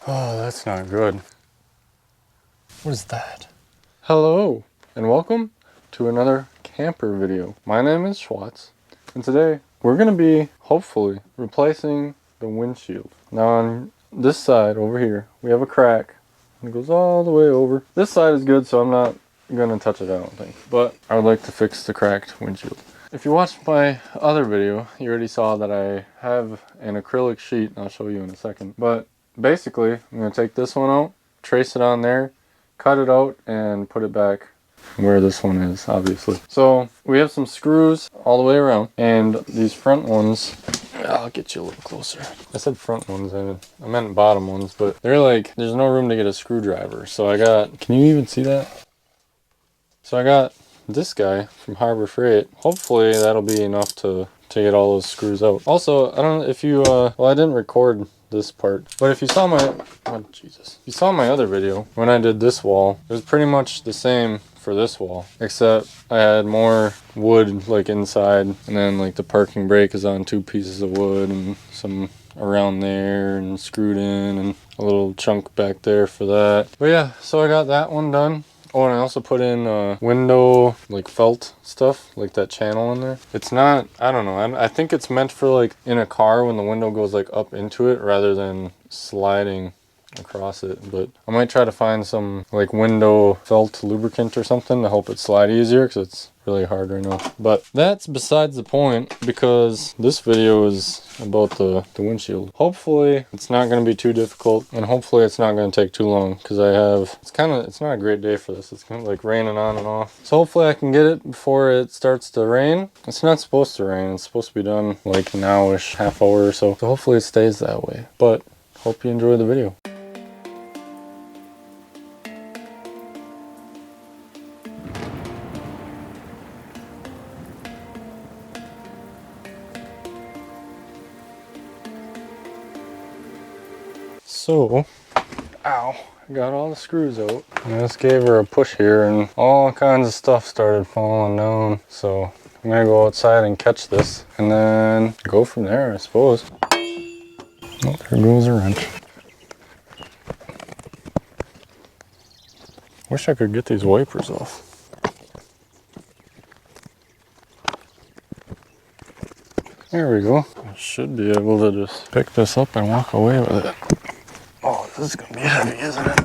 Oh, that's not good. What is that? Hello, and welcome to another camper video. My name is Schwartz, and today we're going to be, hopefully, replacing the windshield. Now on this side over here, we have a crack. It goes all the way over. This side is good, so I'm not going to touch it, I don't think. But I would like to fix the cracked windshield. If you watched my other video, you already saw that I have an acrylic sheet, and I'll show you in a second. But basically, I'm going to take this one out, trace it on there, cut it out, and put it back where this one is, obviously. So we have some screws all the way around, and these front ones, I'll get you a little closer. I said front ones, I meant bottom ones, but they're like, there's no room to get a screwdriver. So I got, can you even see that? So I got this guy from Harbor Freight. Hopefully that'll be enough to get all those screws out. Also, I don't know if you, well, I didn't record this part, but if you saw my, oh Jesus, if you saw my other video when I did this wall, it was pretty much the same for this wall, except I had more wood like inside, and then like the parking brake is on 2 pieces of wood and some around there and screwed in, and a little chunk back there for that. But yeah, so I got that one done. Oh, and I also put in window, like felt stuff, like that channel in there. It's not, I don't know, I think it's meant for like in a car when the window goes like up into it rather than sliding across it. But I might try to find some like window felt lubricant or something to help it slide easier, because it's really hard right now. But that's besides the point, because this video is about the windshield. Hopefully it's not going to be too difficult, and hopefully it's not going to take too long, because I have, it's not a great day for this. It's kind of like raining on and off. So hopefully I can get it before it starts to rain. It's not supposed to rain. It's supposed to be done like now-ish, half hour or so. So hopefully it stays that way. But hope you enjoy the video. So, ow, I got all the screws out. I just gave her a push here and all kinds of stuff started falling down. So I'm gonna go outside and catch this and then go from there, I suppose. Oh, there goes a wrench. Wish I could get these wipers off. There we go. I should be able to just pick this up and walk away with it. Oh, this is gonna be heavy, isn't it?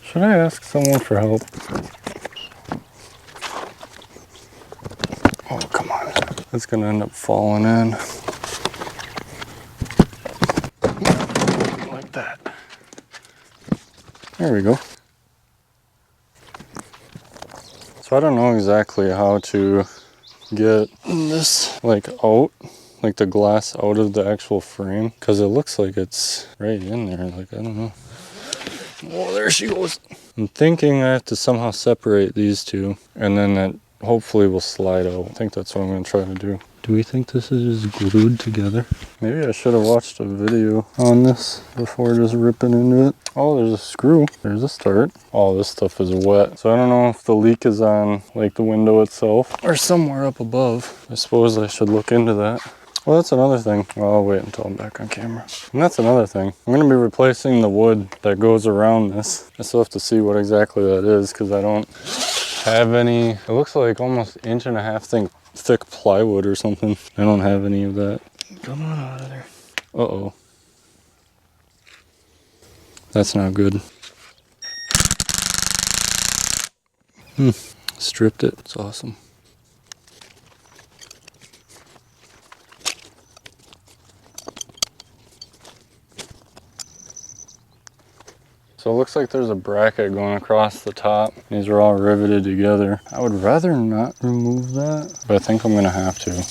Should I ask someone for help? Oh, come on. It's gonna end up falling in. Like that. There we go. So I don't know exactly how to get this like out, like the glass out of the actual frame, because it looks like it's right in there. Like, I don't know. Oh, there she goes. I'm thinking I have to somehow separate these two, and then that hopefully will slide out. I think that's what I'm going to try to do. Do we think this is just glued together? Maybe I should have watched a video on this before just ripping into it. Oh, there's a screw. There's a start. Oh, this stuff is wet. So I don't know if the leak is on like the window itself or somewhere up above. I suppose I should look into that. Well, that's another thing. Well, I'll wait until I'm back on camera. And that's another thing. I'm going to be replacing the wood that goes around this. I still have to see what exactly that is, because I don't have any. It looks like almost 1.5 inch thick plywood or something. I don't have any of that. Come on out of there. Uh-oh. That's not good. Stripped it. It's awesome. So it looks like there's a bracket going across the top. These are all riveted together. I would rather not remove that, but I think I'm gonna have to.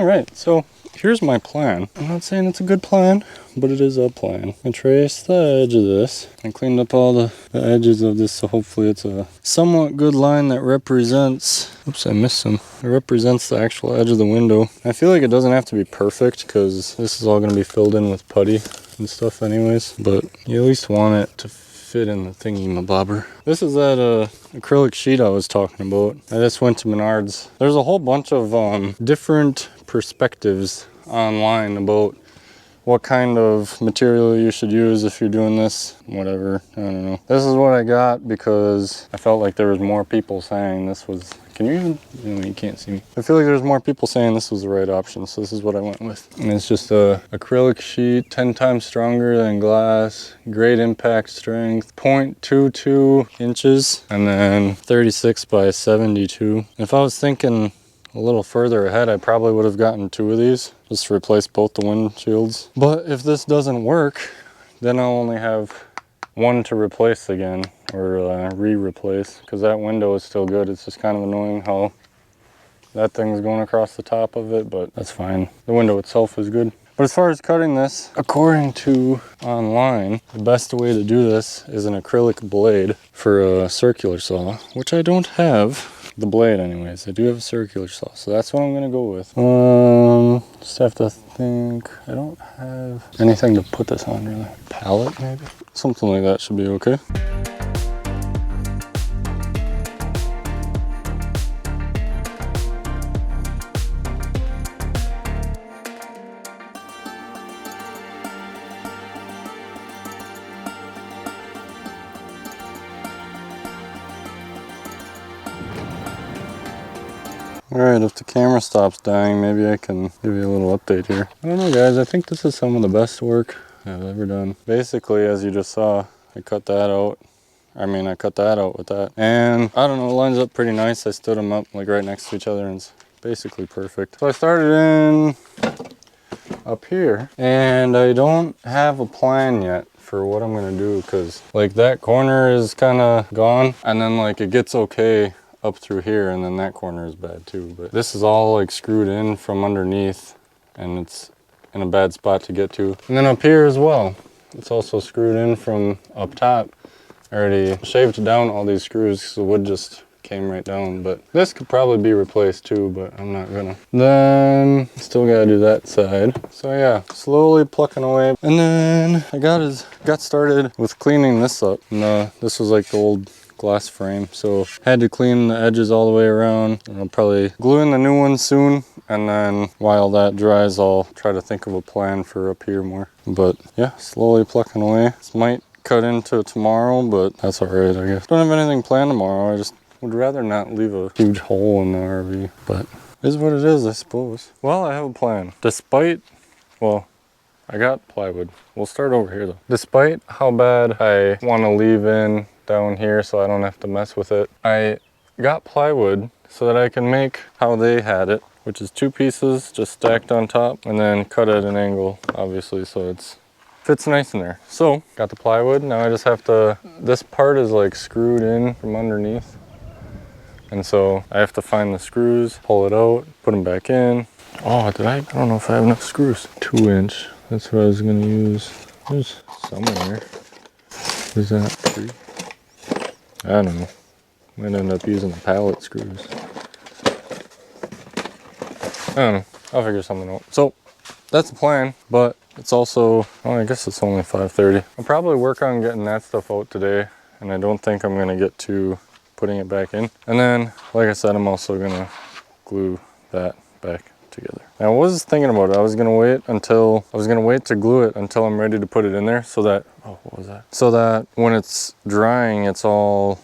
All right, so here's my plan. I'm not saying it's a good plan, but it is a plan. I traced the edge of this. I cleaned up all the edges of this, so hopefully it's a somewhat good line that represents, oops, I missed some. It represents the actual edge of the window. I feel like it doesn't have to be perfect because this is all gonna be filled in with putty and stuff anyways, but you at least want it to fit in the thingy-mabobber. This is that acrylic sheet I was talking about. I just went to Menards. There's a whole bunch of different perspectives online about what kind of material you should use if you're doing this, whatever, I don't know. This is what I got because I felt like there was more people saying this was, can you even, no, you can't see me. I feel like there's more people saying this was the right option, so this is what I went with. And it's just a acrylic sheet, 10 times stronger than glass, great impact strength, 0.22 inches, and then 36 by 72. If I was thinking a little further ahead, I probably would have gotten 2 of these just to replace both the windshields. But if this doesn't work, then I'll only have 1 to replace again, or re-replace, because that window is still good. It's just kind of annoying how that thing's going across the top of it, but that's fine. The window itself is good. But as far as cutting this, according to online, the best way to do this is an acrylic blade for a circular saw, which I don't have. The blade anyways. I do have a circular saw, so that's what I'm gonna go with. Just have to think. I don't have anything to put this on really. Pallet maybe? Something like that should be okay. Alright, if the camera stops dying, maybe I can give you a little update here. I don't know guys, I think this is some of the best work I've ever done. Basically, as you just saw, I cut that out. I cut that out with that. And I don't know, it lines up pretty nice. I stood them up like right next to each other and it's basically perfect. So I started in up here and I don't have a plan yet for what I'm gonna do because like that corner is kind of gone and then like it gets okay up through here and then that corner is bad too, but this is all like screwed in from underneath and it's in a bad spot to get to. And then up here as well, it's also screwed in from up top. I already shaved down all these screws so the wood just came right down, but this could probably be replaced too, but I'm not gonna. Then still gotta do that side. So yeah, slowly plucking away. And then I got started with cleaning this up. And this was like the old glass frame, so had to clean the edges all the way around. And I'll probably glue in the new one soon, and then while that dries I'll try to think of a plan for up here more. But yeah, slowly plucking away. This might cut into tomorrow, but that's all right, I guess. Don't have anything planned tomorrow. I just would rather not leave a huge hole in the RV, but it is what it is, I suppose. Well, I have a plan. Well, I got plywood. We'll start over here though. Despite how bad I want to leave in down here so I don't have to mess with it, I got plywood so that I can make how they had it, which is 2 pieces just stacked on top and then cut at an angle, obviously, so it's fits nice in there. So got the plywood. Now I just have to, this part is like screwed in from underneath, and so I have to find the screws, pull it out, put them back in. Oh, I don't know if I have enough screws. 2-inch, that's what I was gonna use. There's some in there. Is that 3? I don't know. Might end up using the pallet screws. I don't know. I'll figure something out. So that's the plan, but it's also, well, I guess it's only 5:30. I'll probably work on getting that stuff out today, and I don't think I'm gonna get to putting it back in. And then, like I said, I'm also gonna glue that back together. Now, I was thinking about it. I was gonna wait to glue it until I'm ready to put it in there so that, oh, what was that? So that when it's drying, it's all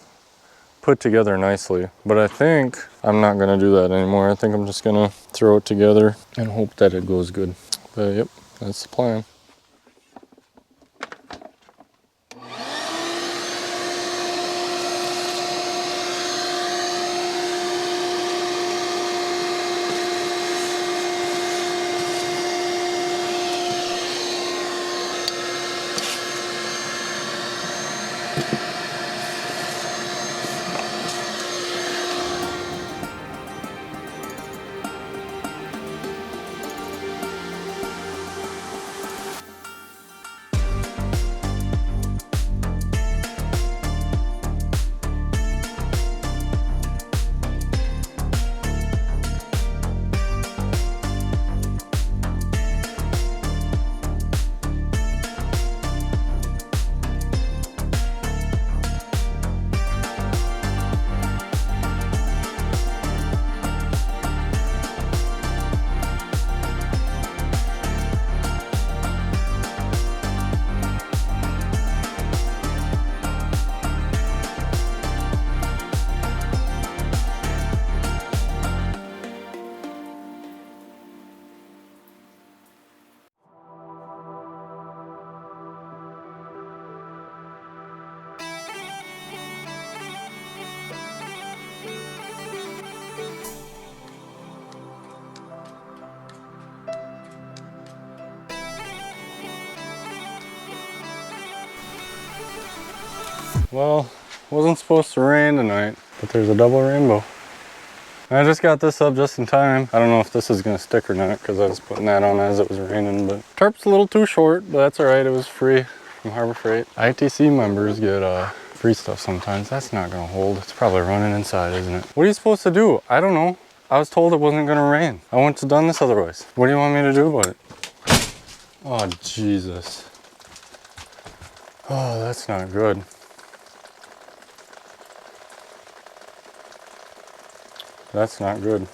put together nicely. But I think I'm not gonna do that anymore. I think I'm just gonna throw it together and hope that it goes good. But yep, that's the plan. Well, wasn't supposed to rain tonight, but there's a double rainbow. I just got this up just in time. I don't know if this is gonna stick or not because I was putting that on as it was raining, but tarp's a little too short, but that's all right. It was free from Harbor Freight. ITC members get free stuff sometimes. That's not gonna hold. It's probably running inside, isn't it? What are you supposed to do? I don't know. I was told it wasn't gonna rain. I wouldn't have done this otherwise. What do you want me to do about it? Oh, Jesus. Oh, that's not good. That's not good.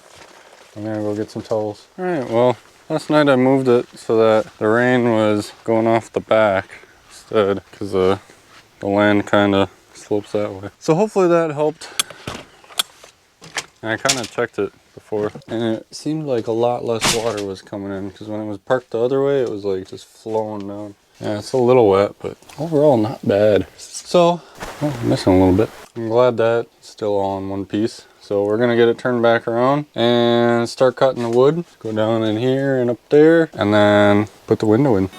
I'm gonna go get some towels. All right, well, last night I moved it so that the rain was going off the back instead, because the land kind of slopes that way. So hopefully that helped. And I kind of checked it before, and it seemed like a lot less water was coming in, because when it was parked the other way, it was like just flowing down. Yeah, it's a little wet, but overall not bad. So, oh, missing a little bit. I'm glad that's still all in one piece. So we're gonna get it turned back around and start cutting the wood. Go down in here and up there, and then put the window in.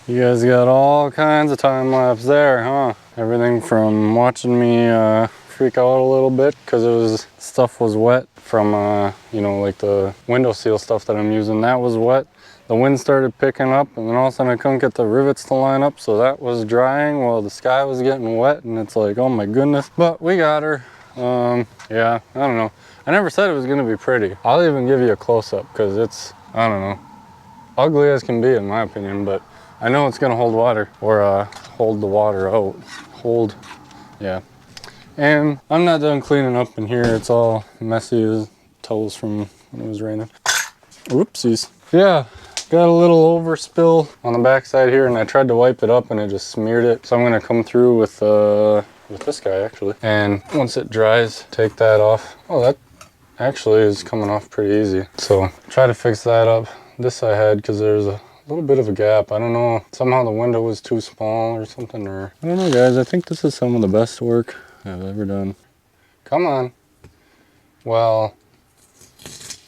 You guys got all kinds of time lapse there, huh? Everything from watching me freak out a little bit because stuff was wet from you know, like the window seal stuff that I'm using. That was wet. The wind started picking up, and then all of a sudden I couldn't get the rivets to line up, so that was drying while the sky was getting wet, and it's like, oh my goodness. But we got her. Yeah, I don't know. I never said it was gonna be pretty. I'll even give you a close-up because it's, I don't know, ugly as can be in my opinion, but I know it's gonna hold water, or hold the water out. Yeah. And I'm not done cleaning up in here. It's all messy as towels from when it was raining. Whoopsies. Yeah, got a little overspill on the backside here, and I tried to wipe it up and it just smeared it. So I'm gonna come through with this guy actually. And once it dries, take that off. Oh, that actually is coming off pretty easy. So try to fix that up. This I had because there's a little bit of a gap. I don't know, somehow the window was too small or something, or I don't know guys. I think this is some of the best work I've ever done. Come on. Well,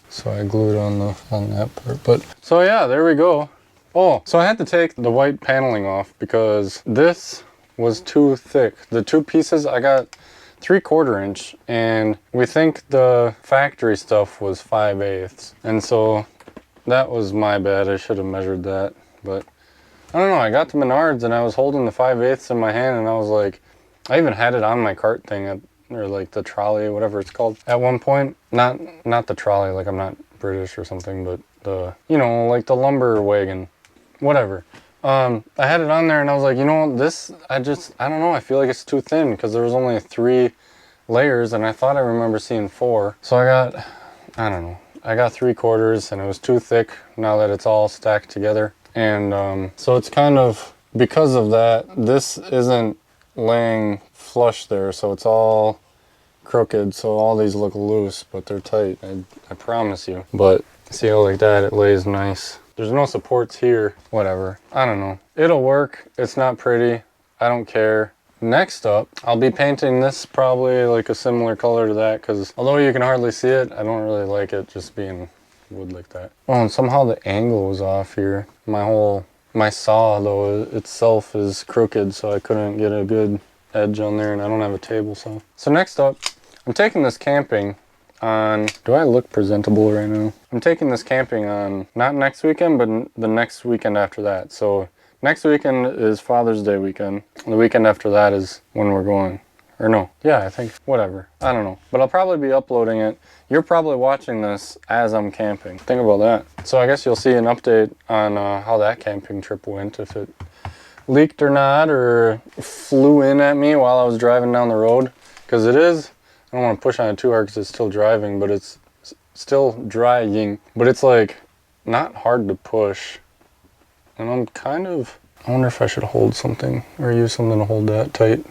so I glued on that part, but so yeah, there we go. Oh, so I had to take the white paneling off because this was too thick. The two pieces, I got 3/4 inch, and we think the factory stuff was 5/8, and so that was my bad. I should have measured that, but I don't know. I got to Menards and I was holding the 5/8 in my hand, and I was like, I even had it on my cart thing or like the trolley, whatever it's called. At one point, not the trolley, like I'm not British or something, but the, you know, like the lumber wagon, whatever. I had it on there and I was like, you know, this, I don't know. I feel like it's too thin because there was only 3 layers and I thought I remember seeing 4. So I don't know. I got 3/4 and it was too thick now that it's all stacked together. And so it's kind of, because of that, this isn't laying flush there, so it's all crooked, so all these look loose, but they're tight, I promise you. But see how like that, it lays nice. There's no supports here, whatever. I don't know. It'll work. It's not pretty. I don't care. Next up, I'll be painting this probably like a similar color to that, because although you can hardly see it, I don't really like it just being wood like that. Oh, and somehow the angle was off here. My saw though itself is crooked, so I couldn't get a good edge on there, and I don't have a table saw. So next up, I'm taking this camping on, do I look presentable right now? I'm taking this camping on, not next weekend, but the next weekend after that. So next weekend is Father's Day weekend. The weekend after that is when we're going. Or no, yeah, I think, whatever. I don't know. But I'll probably be uploading it. You're probably watching this as I'm camping. Think about that. So I guess you'll see an update on how that camping trip went, if it leaked or not, or flew in at me while I was driving down the road. Because it is, I don't want to push on it too hard because it's still driving, but it's still drying. But it's like not hard to push. And I'm kind of, I wonder if I should hold something or use something to hold that tight.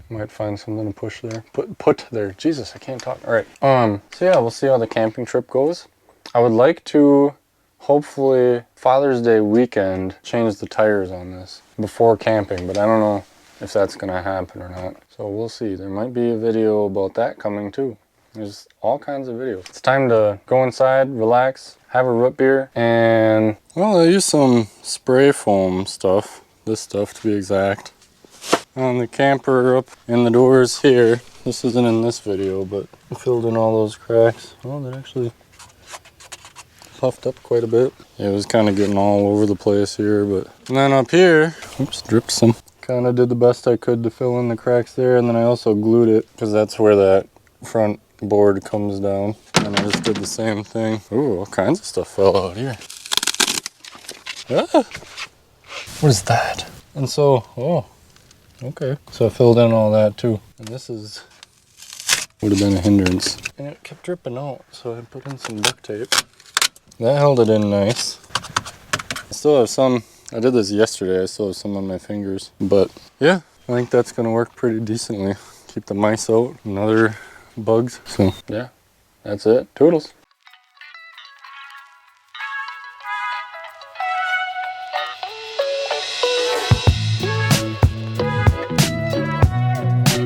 Might find something to push there. Put there. Jesus, I can't talk. All right. So yeah, we'll see how the camping trip goes. I would like to, hopefully, Father's Day weekend, change the tires on this before camping, but I don't know if that's gonna happen or not. So we'll see. There might be a video about that coming too. There's all kinds of videos. It's time to go inside, relax, have a root beer, and, well, I used some spray foam stuff. This stuff to be exact. On the camper up in the doors here. This isn't in this video, but I filled in all those cracks. Oh, that actually puffed up quite a bit. It was kind of getting all over the place here, but, and then up here, oops, dripped some. Kind of did the best I could to fill in the cracks there, and then I also glued it because that's where that front board comes down. And I just did the same thing. Ooh, all kinds of stuff fell out here. Ah! What is that? And so, oh. Okay, so I filled in all that too. And this would have been a hindrance. And it kept dripping out, so I put in some duct tape. That held it in nice. I still have some, I did this yesterday, I still have some on my fingers. But yeah, I think that's gonna work pretty decently. Keep the mice out and other bugs. So yeah, that's it. Toodles.